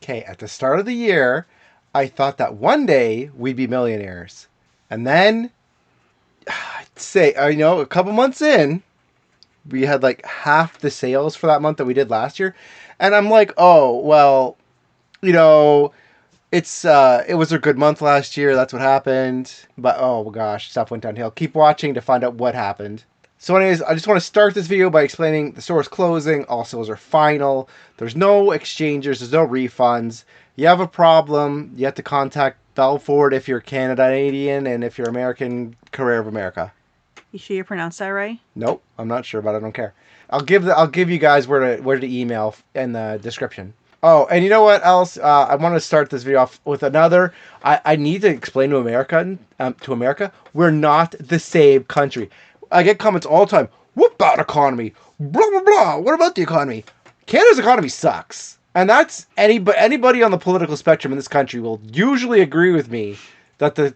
Okay, at the start of the year, I thought that one day we'd be millionaires. And then, I'd say, a couple months in, we had like half the sales for that month that we did last year. And I'm like, oh, well, you know, it was a good month last year. That's what happened. But oh gosh, stuff went downhill. Keep watching to find out what happened. So anyways, I just want to start this video by explaining the store is closing. All sales are final. There's no exchanges. There's no refunds. You have a problem, you have to contact Belford if you're Canadian, and if you're American, Courier of America. You sure you pronounced that right? Nope, I'm not sure, but I don't care. I'll give you guys where to email in the description. Oh, and you know what else? I want to start this video off with another. I need to explain to America, we're not the same country. I get comments all the time. What about economy? Blah blah blah. What about the economy? Canada's economy sucks, and that's anybody on the political spectrum in this country will usually agree with me that the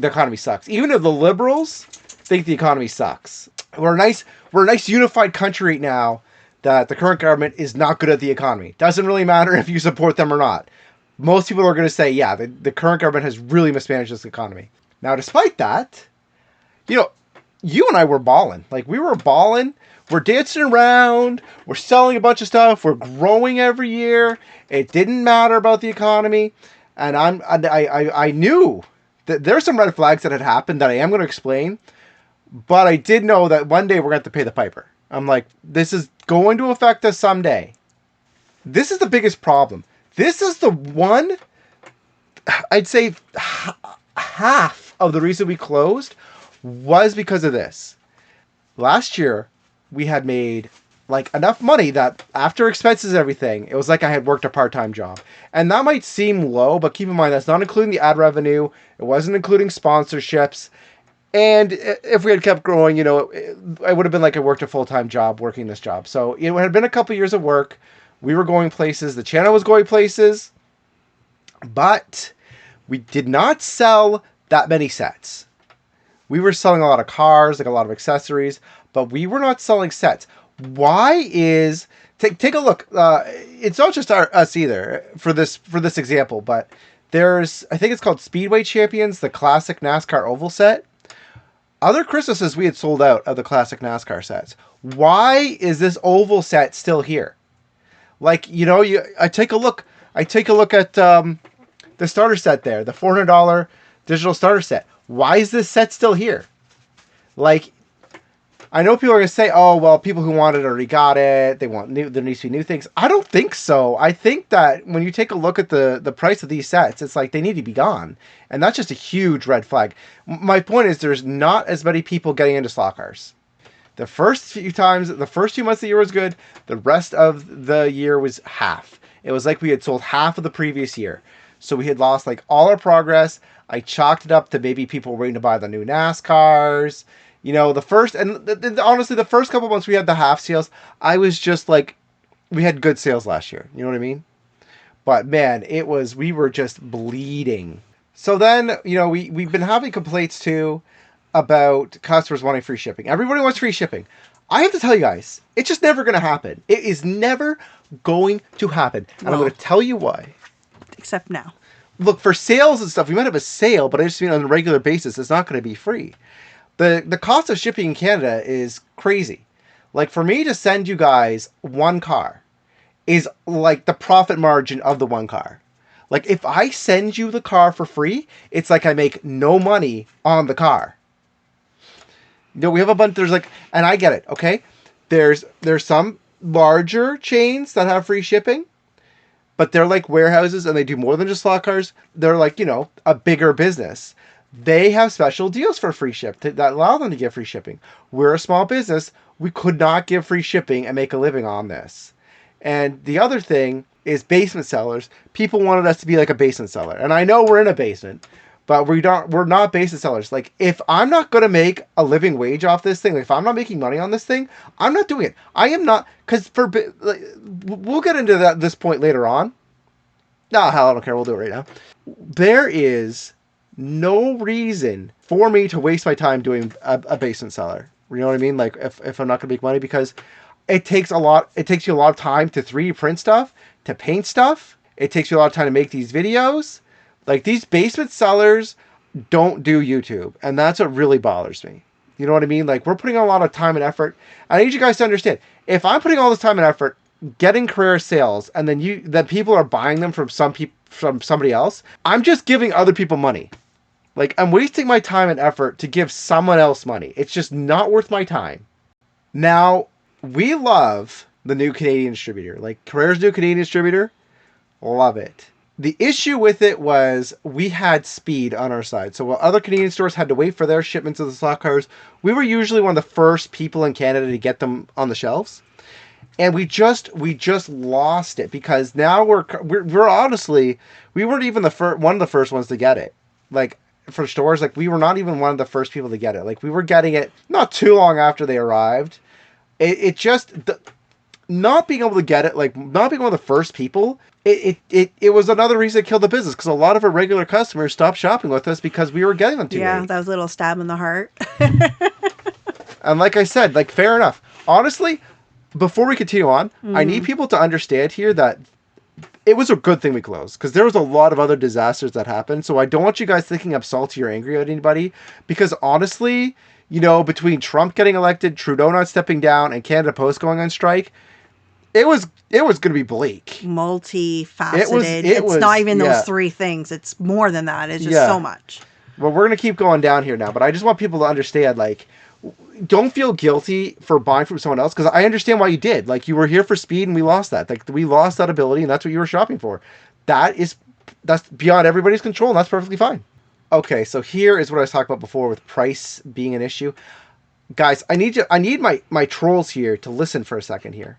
economy sucks. Even if the liberals think the economy sucks, we're a nice unified country right now. That the current government is not good at the economy. Doesn't really matter if you support them or not. Most people are going to say, yeah, the current government has really mismanaged this economy. Now, despite that, you and I were balling. Like, we were balling. We're dancing around. We're selling a bunch of stuff. We're growing every year. It didn't matter about the economy. And I knew that there's some red flags that had happened that I am going to explain. But I did know that one day we're going to have to pay the piper. I'm like, this is going to affect us someday. This is the biggest problem. This is the one, I'd say half of the reason we closed was because of this. Last year, we had made like enough money that after expenses and everything, it was like I had worked a part-time job. And that might seem low, but keep in mind, that's not including the ad revenue. It wasn't including sponsorships. And if we had kept growing, it would have been like I worked a full-time job working this job. So it had been a couple years of work. We were going places. The channel was going places. But we did not sell that many sets. We were selling a lot of cars, like a lot of accessories, but we were not selling sets. Why is... Take a look. It's not just us either for this example, but there's... I think it's called Speedway Champions, the classic NASCAR oval set. Other Christmases we had sold out of the classic NASCAR sets. Why is this oval set still here? Like, I take a look at the starter set there, the $400 digital starter set. Why is this set still here? Like, I know people are going to say, oh, well, people who want it already got it. There needs to be new things. I don't think so. I think that when you take a look at the price of these sets, it's like they need to be gone. And that's just a huge red flag. My point is there's not as many people getting into slot cars. The first few months of the year was good. The rest of the year was half. It was like we had sold half of the previous year. So we had lost like all our progress. I chalked it up to maybe people waiting to buy the new NASCARs. Honestly, the first couple months we had the half sales, I was just like, we had good sales last year. You know what I mean? But man, we were just bleeding. So then, we've been having complaints too about customers wanting free shipping. Everybody wants free shipping. I have to tell you guys, it's just never going to happen. It is never going to happen. And I'm going to tell you why. Except now. Look, for sales and stuff, we might have a sale, but I just mean on a regular basis, it's not going to be free. The cost of shipping in Canada is crazy. Like, for me to send you guys one car is like the profit margin of the one car. Like, if I send you the car for free, it's like I make no money on the car. We have a bunch, and I get it, okay? There's some larger chains that have free shipping, but they're like warehouses and they do more than just slot cars. They're like, a bigger business. They have special deals for free ship that allow them to give free shipping. We're a small business. We could not give free shipping and make a living on this. And the other thing is basement sellers. People wanted us to be like a basement seller. And I know we're in a basement, but we're not basement sellers. Like, if I'm not going to make a living wage off this thing, like if I'm not making money on this thing, I'm not doing it. I am not, because we'll get into this point later on. No, hell, I don't care. We'll do it right now. There is no reason for me to waste my time doing a basement seller. You know what I mean? Like, if I'm not going to make money, because it takes you a lot of time to 3D print stuff, to paint stuff, It takes you a lot of time to make these videos. Like, these basement sellers don't do YouTube. And that's what really bothers me. You know what I mean? Like, we're putting a lot of time and effort. I need you guys to understand. If I'm putting all this time and effort getting career sales, and then that people are buying them from somebody else, I'm just giving other people money. Like, I'm wasting my time and effort to give someone else money. It's just not worth my time. Now, we love the new Canadian distributor. Like, Career's new Canadian distributor, love it. The issue with it was we had speed on our side. So while other Canadian stores had to wait for their shipments of the Slotcars, we were usually one of the first people in Canada to get them on the shelves. And we just lost it because now we're honestly, we weren't even one of the first ones to get it. Like, for stores, like, we were not even one of the first people to get it. Like, we were getting it not too long after they arrived. Not being able to get it, like, not being one of the first people, it was another reason it killed the business, because a lot of our regular customers stopped shopping with us because we were getting them too late. Yeah, that was a little stab in the heart. And like I said, like, fair enough. Honestly, before we continue on, I need people to understand here that it was a good thing we closed, because there was a lot of other disasters that happened. So I don't want you guys thinking I'm salty or angry at anybody, because honestly, you know, between Trump getting elected, Trudeau not stepping down, and Canada Post going on strike, it was going to be bleak. Multifaceted. It's not even those three things. It's more than that. It's just so much. Well, we're going to keep going down here now, but I just want people to understand, like, don't feel guilty for buying from someone else, because I understand why you did. Like, you were here for speed, and we lost that. Like, we lost that ability, and that's what you were shopping for. That's beyond everybody's control, and that's perfectly fine. Okay, so here is what I was talking about before with price being an issue. Guys, I need my trolls here to listen for a second here.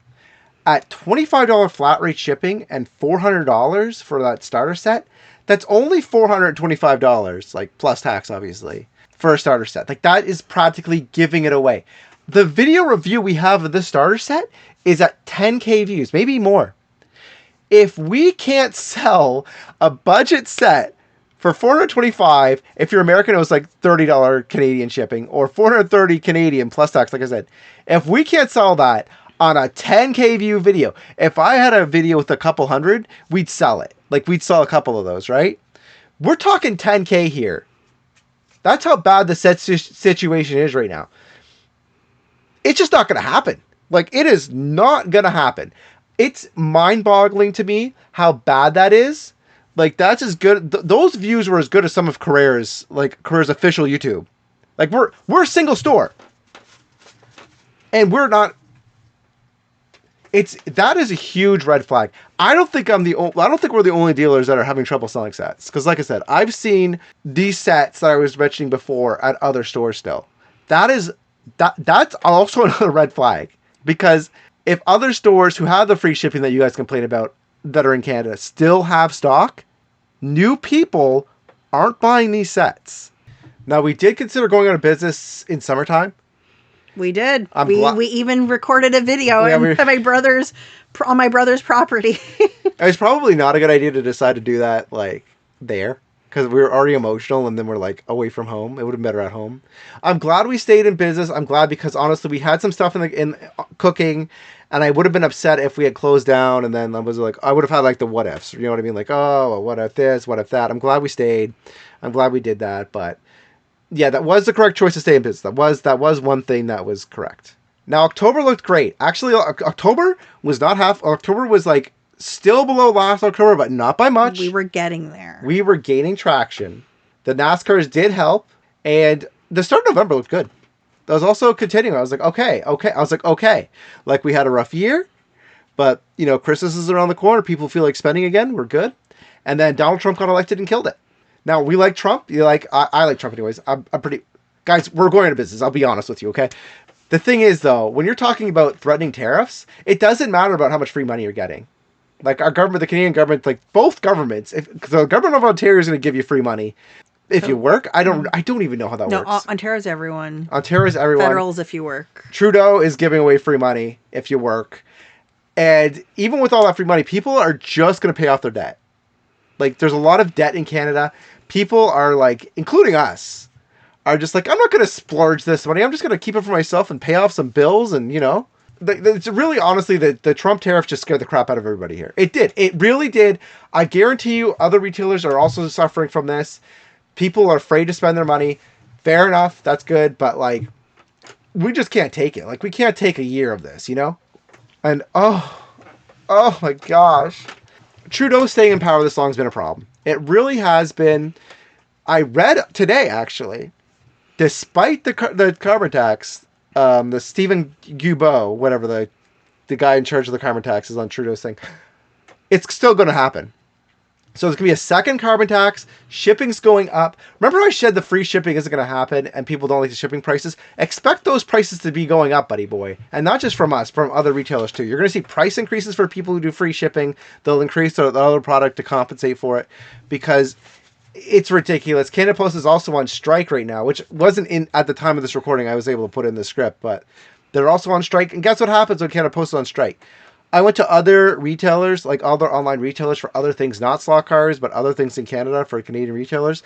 At $25 flat rate shipping and $400 for that starter set, that's only $425, like, plus tax, obviously, for a starter set. Like, that is practically giving it away. The video review we have of this starter set is at 10K views, maybe more. If we can't sell a budget set for $425, if you're American, it was like $30 Canadian shipping, or $430 Canadian plus tax, like I said. If we can't sell that on a 10K view video, if I had a video with a couple hundred, we'd sell it. Like, we'd sell a couple of those, right? We're talking 10K here. That's how bad the set situation is right now. It's just not going to happen. Like, it is not going to happen. It's mind-boggling to me how bad that is. Like, that's as good. Those views were as good as some of Career's official YouTube. Like, we're a single store, and we're not. That is a huge red flag. I don't think we're the only dealers that are having trouble selling sets. Because, like I said, I've seen these sets that I was mentioning before at other stores still. That's also another red flag. Because if other stores who have the free shipping that you guys complain about that are in Canada still have stock, new people aren't buying these sets. Now, we did consider going out of business in summertime. We did. We even recorded a video on my brother's property. It was probably not a good idea to decide to do that, like, there, because we were already emotional, and then we're, like, away from home. It would have been better at home. I'm glad we stayed in business. I'm glad because, honestly, we had some stuff in cooking, and I would have been upset if we had closed down, and then I would have had, like, the what ifs. You know what I mean? Like, oh, well, what if this, what if that? I'm glad we stayed. I'm glad we did that, but yeah, that was the correct choice to stay in business. That was one thing that was correct. Now, October looked great. Actually, October was not half. October was, like, still below last October, but not by much. We were getting there. We were gaining traction. The NASCARs did help, and the start of November looked good. That was also continuing. I was like, okay. I was like, okay. Like, we had a rough year, but, you know, Christmas is around the corner. People feel like spending again. We're good. And then Donald Trump got elected and killed it. Now, we like Trump. I like Trump anyways. I'm pretty... Guys, we're going into business. I'll be honest with you, okay? The thing is, though, when you're talking about threatening tariffs, it doesn't matter about how much free money you're getting. Like, our government, the Canadian government, like, both governments, if the government of Ontario is going to give you free money if you work. I don't even know how that works. No, Ontario's everyone. Ontario's everyone. Federal's if you work. Trudeau is giving away free money if you work. And even with all that free money, people are just going to pay off their debt. Like, there's a lot of debt in Canada. People are, like, including us, are just like, I'm not going to splurge this money. I'm just going to keep it for myself and pay off some bills and, you know. It's really, honestly, the Trump tariff just scared the crap out of everybody here. It did. It really did. I guarantee you other retailers are also suffering from this. People are afraid to spend their money. Fair enough. That's good. But, like, we just can't take it. Like, we can't take a year of this, you know? And, oh my gosh. Trudeau staying in power this long has been a problem. It really has been. I read today, actually, despite the carbon tax, the Stephen Guilbeault, whatever the guy in charge of the carbon tax is on Trudeau's thing, it's still going to happen. So there's going to be a second carbon tax. Shipping's going up. Remember I said the free shipping isn't going to happen and people don't like the shipping prices? Expect those prices to be going up, buddy boy. And not just from us, from other retailers too. You're going to see price increases for people who do free shipping. They'll increase the other product to compensate for it because it's ridiculous. Canada Post is also on strike right now, which wasn't in at the time of this recording. I was able to put in the script, but they're also on strike. And guess what happens when Canada Post is on strike? I went to other retailers, like other online retailers for other things, not Slotcars, but other things in Canada for Canadian retailers.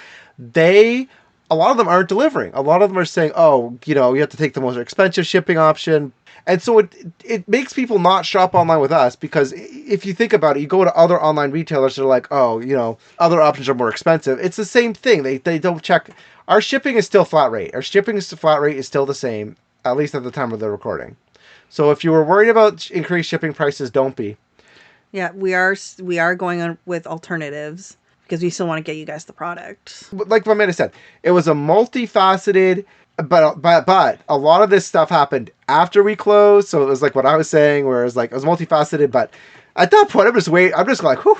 A lot of them aren't delivering. A lot of them are saying, oh, you have to take the most expensive shipping option. And so it makes people not shop online with us because if you think about it, you go to other online retailers, they're like, oh, other options are more expensive. It's the same thing. They don't check. Our shipping is still flat rate. Our shipping flat rate is still the same, at least at the time of the recording. So if you were worried about increased shipping prices, don't be. Yeah, we are going on with alternatives because we still want to get you guys the product. Like Amanda said, it was a multifaceted, but a lot of this stuff happened after we closed. So it was like what I was saying, where it was multifaceted. But at that point, I'm just like, whew.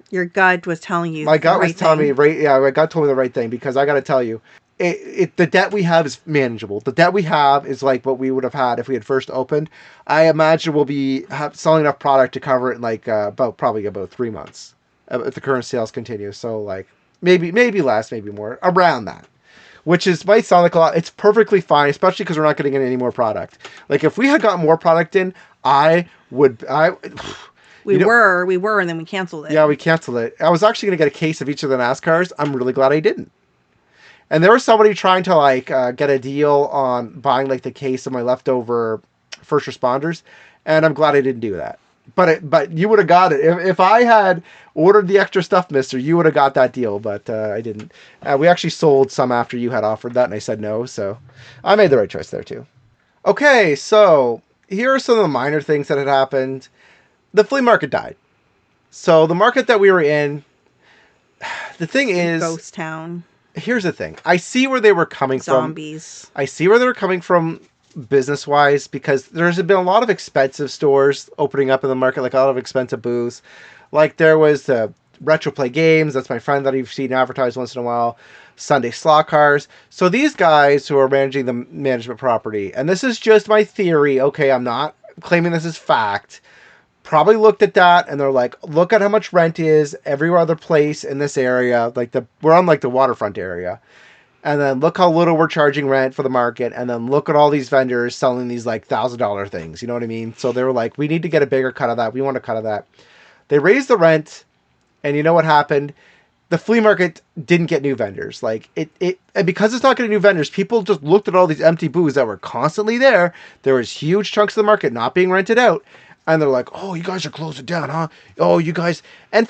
Your gut was telling you. My gut was telling me, right? Yeah, my gut told me the right thing because I got to tell you. The debt we have is manageable. The debt we have is like what we would have had if we had first opened. I imagine we'll be selling enough product to cover it in like probably about 3 months if the current sales continue. So like maybe less, maybe more, around that. Which might sound like a lot. It's perfectly fine, especially because we're not getting any more product. Like if we had gotten more product in, we were, and then we canceled it. Yeah, we canceled it. I was actually going to get a case of each of the NASCARs. I'm really glad I didn't. And there was somebody trying to get a deal on buying like the case of my leftover first responders, and I'm glad I didn't do that. But you would have got it if I had ordered the extra stuff, Mister. You would have got that deal, but I didn't. We actually sold some after you had offered that, and I said no. So I made the right choice there too. Okay, so here are some of the minor things that had happened. The flea market died. So the market that we were in, the thing is, ghost town. Here's the thing. I see where they were coming from. Zombies. I see where they were coming from business-wise because there's been a lot of expensive stores opening up in the market, like a lot of expensive booths. Like there was the Retro Play Games. That's my friend that you've seen advertised once in a while. Sunday Slotcars. So these guys who are managing the management property, and this is just my theory, okay, I'm not claiming this is fact, probably looked at that and they're like, look at how much rent is every other place in this area. We're on like the waterfront area. And then look how little we're charging rent for the market. And then look at all these vendors selling these like $1,000 things. You know what I mean? So they were like, we need to get a bigger cut of that. We want a cut of that. They raised the rent. And you know what happened? The flea market didn't get new vendors. And because it's not getting new vendors, people just looked at all these empty booths that were constantly there. There was huge chunks of the market not being rented out. And they're like, oh, you guys are closing down, huh? Oh, you guys. And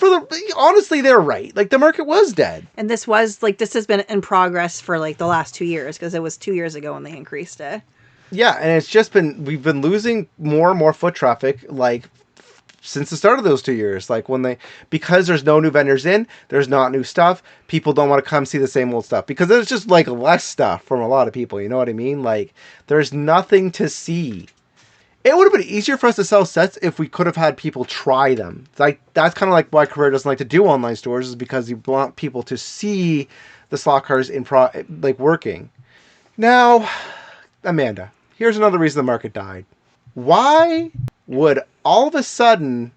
honestly, they're right. Like, the market was dead. And this has been in progress for like the last 2 years because it was 2 years ago when they increased it. Yeah. And it's just we've been losing more and more foot traffic, like, since the start of those 2 years. Like, because there's no new vendors in, there's not new stuff. People don't want to come see the same old stuff because there's just like less stuff from a lot of people. You know what I mean? Like, there's nothing to see. It would have been easier for us to sell sets if we could have had people try them. Like that's kind of like why Career doesn't like to do online stores, is because you want people to see the slot cars working. Now, Amanda, here's another reason the market died. Why would all of a sudden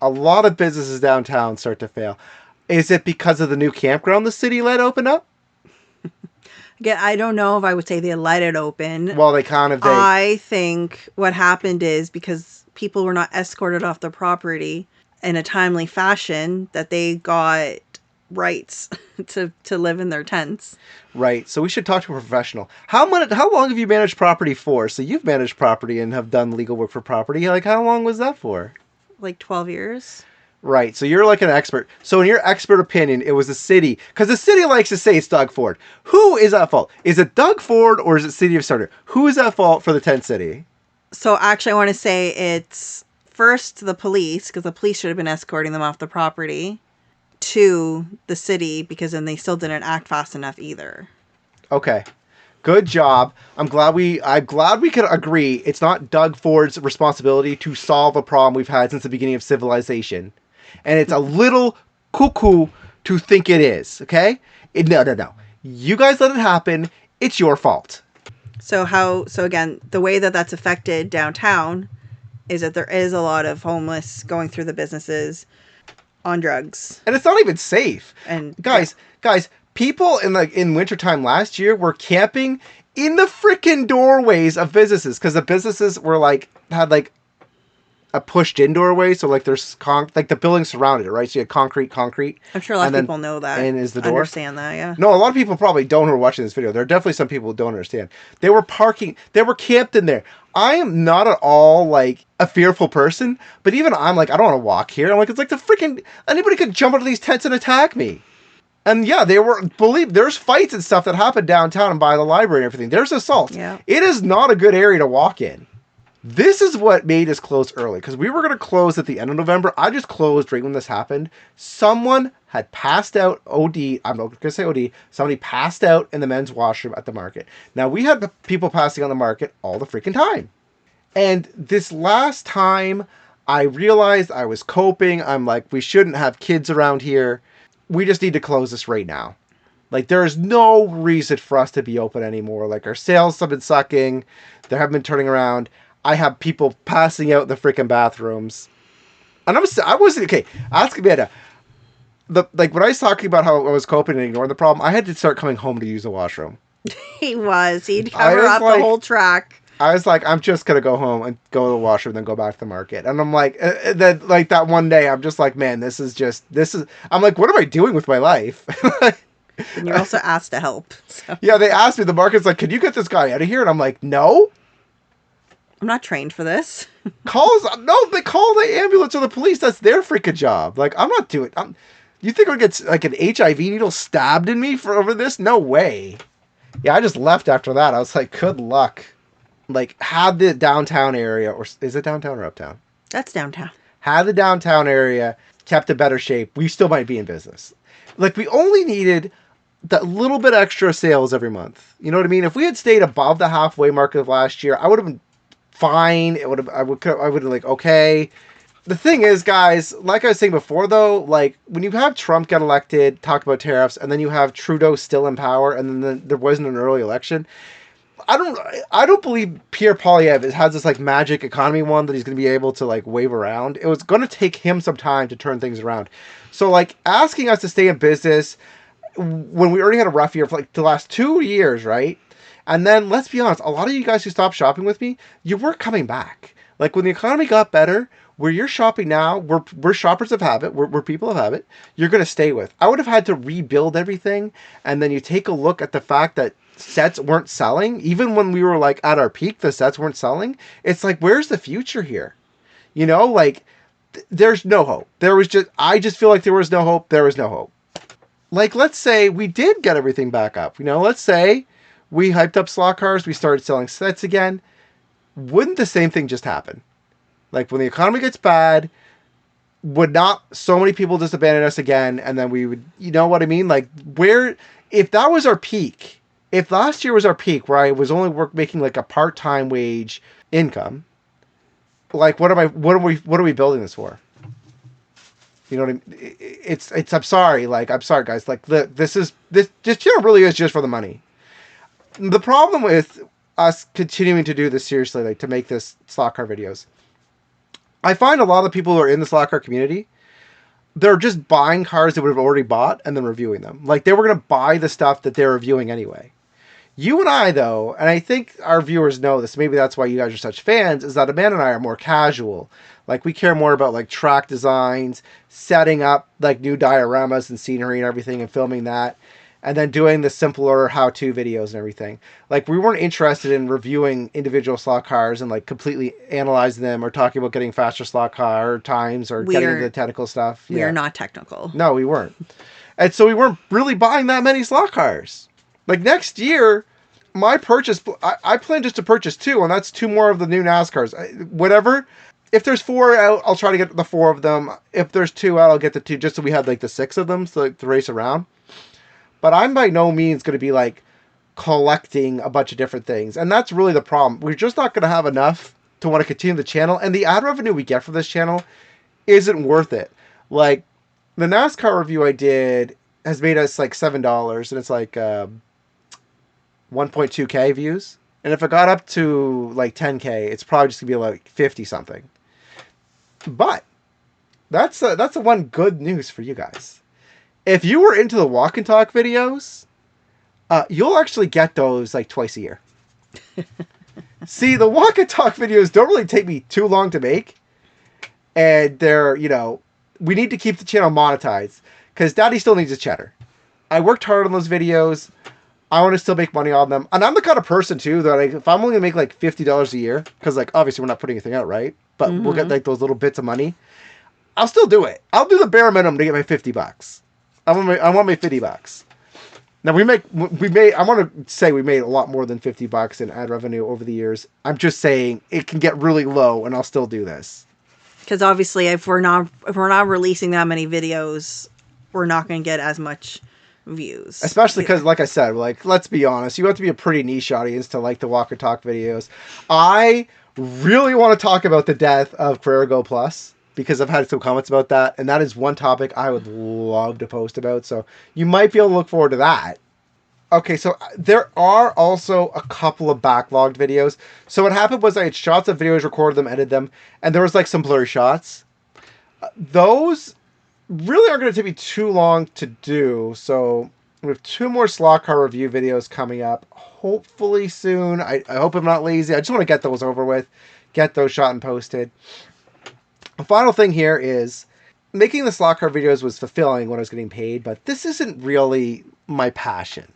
a lot of businesses downtown start to fail? Is it because of the new campground the city let open up? Again, I don't know if I would say they let it open. Well, I think what happened is because people were not escorted off the property in a timely fashion, that they got rights to live in their tents. Right. So we should talk to a professional. How long have you managed property for? So you've managed property and have done legal work for property. Like, how long was that for? Like 12 years. Right. So you're like an expert. So in your expert opinion, it was the city. Because the city likes to say it's Doug Ford. Who is at fault? Is it Doug Ford or is it City of Starter? Who is at fault for the tent city? So actually, I want to say it's first the police, because the police should have been escorting them off the property, to the city, because then they still didn't act fast enough either. Okay. Good job. I'm glad we could agree it's not Doug Ford's responsibility to solve a problem we've had since the beginning of civilization. And it's a little cuckoo to think it is, okay? No. You guys let it happen. It's your fault. So again, the way that that's affected downtown is that there is a lot of homeless going through the businesses on drugs. And it's not even safe. And guys, people in wintertime last year were camping in the freaking doorways of businesses because the businesses were had a pushed in doorway, so there's the building surrounded it, right? So you had concrete. I'm sure a lot of people know that and is the door. Understand that, yeah. No, a lot of people probably don't who are watching this video. There are definitely some people who don't understand. They were camped in there. I am not at all a fearful person, but even I'm I don't want to walk here. I'm it's the freaking anybody could jump into these tents and attack me. And yeah, there's fights and stuff that happen downtown and by the library and everything. There's assaults. Yeah. It is not a good area to walk in. This is what made us close early, because we were going to close at the end of November. I just closed right when this happened. Someone had passed out OD. I'm not going to say OD. Somebody passed out in the men's washroom at the market. Now, we had people passing on the market all the freaking time. And this last time, I realized I was coping. I'm we shouldn't have kids around here. We just need to close this right now. There is no reason for us to be open anymore. Our sales have been sucking. They haven't been turning around. I have people passing out in the freaking bathrooms. And I wasn't, okay, ask Amanda. When I was talking about how I was coping and ignoring the problem, I had to start coming home to use the washroom. He'd cover up the whole track. I was I'm just going to go home and go to the washroom and then go back to the market. And I'm then that one day, I'm just man, I'm what am I doing with my life? And you're also asked to help. So. Yeah, they asked me, the market's can you get this guy out of here? And I'm no. I'm not trained for this. They call the ambulance or the police. That's their freaking job. I'm not doing. You think I get an HIV needle stabbed in me over this? No way. Yeah, I just left after that. I was good luck. Had the downtown area, or is it downtown or uptown? That's downtown. Had the downtown area kept in better shape, we still might be in business. We only needed that little bit extra sales every month. You know what I mean? If we had stayed above the halfway mark of last year, I would have been fine. I would have okay. The thing is, guys, like I was saying before, though, when you have Trump get elected, talk about tariffs, and then you have Trudeau still in power, and then there wasn't an early election. I don't believe Pierre Poilievre has this magic economy one that he's going to be able to wave around. It was going to take him some time to turn things around. So asking us to stay in business when we already had a rough year for the last 2 years, right? And then, let's be honest, a lot of you guys who stopped shopping with me, you weren't coming back. When the economy got better, where you're shopping now, we're shoppers of habit, we're people of habit, you're going to stay with. I would have had to rebuild everything, and then you take a look at the fact that sets weren't selling. Even when we were at our peak, the sets weren't selling. It's where's the future here? There's no hope. I just feel there was no hope. There was no hope. Let's say we did get everything back up. Let's say we hyped up Slotcars, we started selling sets again. Wouldn't the same thing just happen? When the economy gets bad, would not so many people just abandon us again, and then we would, you know what I mean? If that was our peak, if last year was our peak, where I was only making a part-time wage income, what are we building this for? You know what I mean? It's I'm sorry, guys. This really is just for the money. The problem with us continuing to do this seriously, to make this Slotcar videos, I find a lot of people who are in the Slotcar community, they're just buying cars they would have already bought and then reviewing them. They were going to buy the stuff that they're reviewing anyway. You and I, though, and I think our viewers know this, maybe that's why you guys are such fans, is that Amanda and I are more casual. Like, we care more about like track designs, setting up like new dioramas and scenery and everything, and filming that, and then doing the simpler how-to videos and everything. Like, we weren't interested in reviewing individual slot cars and like completely analyzing them or talking about getting faster slot car times or We getting into are the technical stuff. we are not technical. No, we weren't. And so we weren't really buying that many slot cars. Like, next year, my purchase, I plan just to purchase 2, and that's 2 more of the new NASCARs. Whatever. If there's 4 out, I'll try to get the 4 of them. If there's 2 out, I'll get the 2, just so we have like the 6 of them to race around. But I'm by no means going to be like collecting a bunch of different things. And that's really the problem. We're just not going to have enough to want to continue the channel. And the ad revenue we get from this channel isn't worth it. Like, the NASCAR review I did has made us like $7, and it's like 1.2k views. And if it got up to like 10k, it's probably just gonna be like 50 something. But that's the one good news for you guys. If you were into the walk and talk videos, you'll actually get those like twice a year. See, the walk and talk videos don't really take me too long to make, and they're, we need to keep the channel monetized because Daddy still needs his cheddar. I worked hard on those videos. I want to still make money on them. And I'm the kind of person, too, that if I'm only going to make like $50 a year, because like obviously we're not putting anything out, right? But we'll get like those little bits of money. I'll still do it. I'll do the bare minimum to get my $50. I want my $50. Now we made, I want to say we made a lot more than $50 in ad revenue over the years. I'm just saying it can get really low and I'll still do this. Because obviously, if we're not releasing that many videos, we're not going to get as much views. Especially because, like I said, like, let's be honest, you have to be a pretty niche audience to like the walk and talk videos. I really want to talk about the death of Carrera Go Plus because I've had some comments about that, and that is one topic I would love to post about. So you might be able to look forward to that. Okay, so there are also a couple of backlogged videos. So what happened was I had shots of videos, recorded them, edited them, and there was like some blurry shots. Those really aren't going to take me too long to do. So we have 2 more Slotcar review videos coming up, hopefully soon. I hope I'm not lazy. I just want to get those over with, get those shot and posted. The final thing here is making the Slotcar videos was fulfilling when I was getting paid, but this isn't really my passion.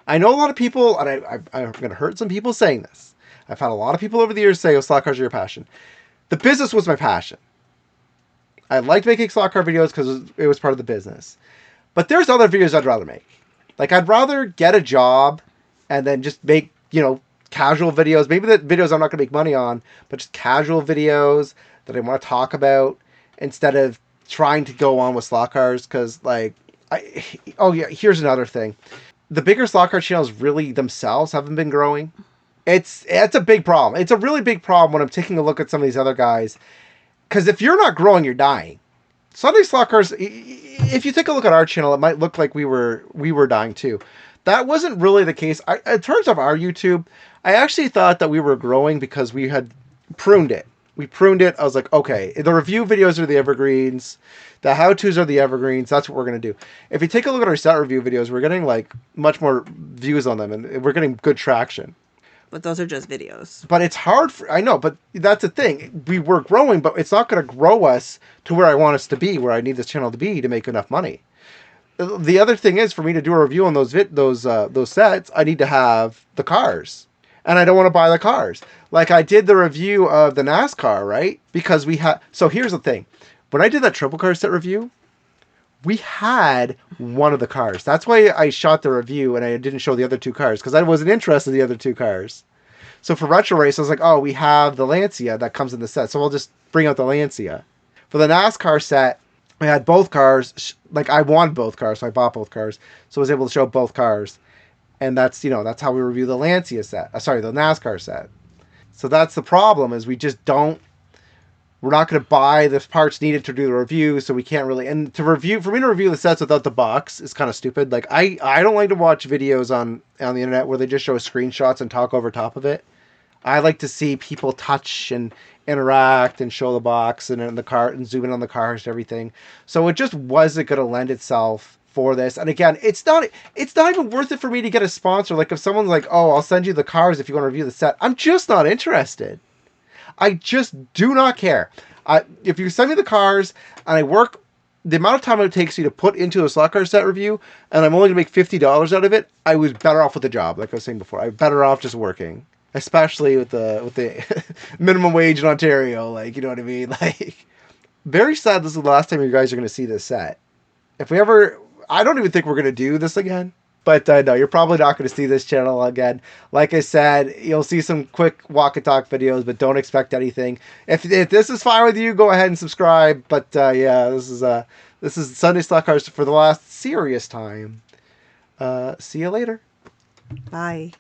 I know a lot of people, and I'm going to hurt some people saying this. I've had a lot of people over the years say, oh, slot cars are your passion. The business was my passion. I liked making slot car videos because it was part of the business. But there's other videos I'd rather make. Like, I'd rather get a job and then just make, casual videos. Maybe the videos I'm not going to make money on, but just casual videos that I want to talk about instead of trying to go on with slot cars. Because, here's another thing. The bigger slot car channels really themselves haven't been growing. It's a big problem. It's a really big problem when I'm taking a look at some of these other guys. Because if you're not growing, you're dying. Sunday slot cars, if you take a look at our channel, it might look like we were dying too. That wasn't really the case. In terms of our YouTube, I actually thought that we were growing because we had pruned it. We pruned it. I was like, okay, the review videos are the evergreens. The how-tos are the evergreens. That's what we're going to do. If you take a look at our set review videos, we're getting like much more views on them and we're getting good traction. But those are just videos. But it's hard I know, but that's the thing. We were growing, but it's not going to grow us to where I want us to be, where I need this channel to be to make enough money. The other thing is, for me to do a review on those sets, I need to have the cars. And I don't want to buy the cars. Like, I did the review of the NASCAR, right? Because we had... So here's the thing. When I did that triple car set review, we had one of the cars. That's why I shot the review and I didn't show the other 2 cars, because I wasn't interested in the other 2 cars. So for Retro Race, I was like, oh, we have the Lancia that comes in the set, so we'll just bring out the Lancia. For the NASCAR set, I had both cars. Like, I wanted both cars, so I bought both cars. So I was able to show both cars. And that's, that's how we review the Lancia set. The NASCAR set. So that's the problem, is we just don't... We're not going to buy the parts needed to do the review, so we can't really... And for me to review the sets without the box is kind of stupid. Like, I don't like to watch videos on the internet where they just show screenshots and talk over top of it. I like to see people touch and interact and show the box and in the car and zoom in on the cars and everything. So it just wasn't going to lend itself for this. And again, it's not even worth it for me to get a sponsor. Like, if someone's like, oh, I'll send you the cars if you want to review the set, I'm just not interested. I just do not care. If you send me the cars and I work the amount of time it takes you to put into a Slotcar set review, and I'm only gonna make $50 out of it, I was better off with the job. Like I was saying before, I'm better off just working, especially with the minimum wage in Ontario. Like, you know what I mean? Like, very sad. This is the last time you guys are gonna see this set. If we ever, I don't even think we're gonna do this again. But no, you're probably not going to see this channel again. Like I said, you'll see some quick walk and talk videos, but don't expect anything. If this is fine with you, go ahead and subscribe. But yeah, this is Sunday Slot Cars for the last serious time. See you later. Bye.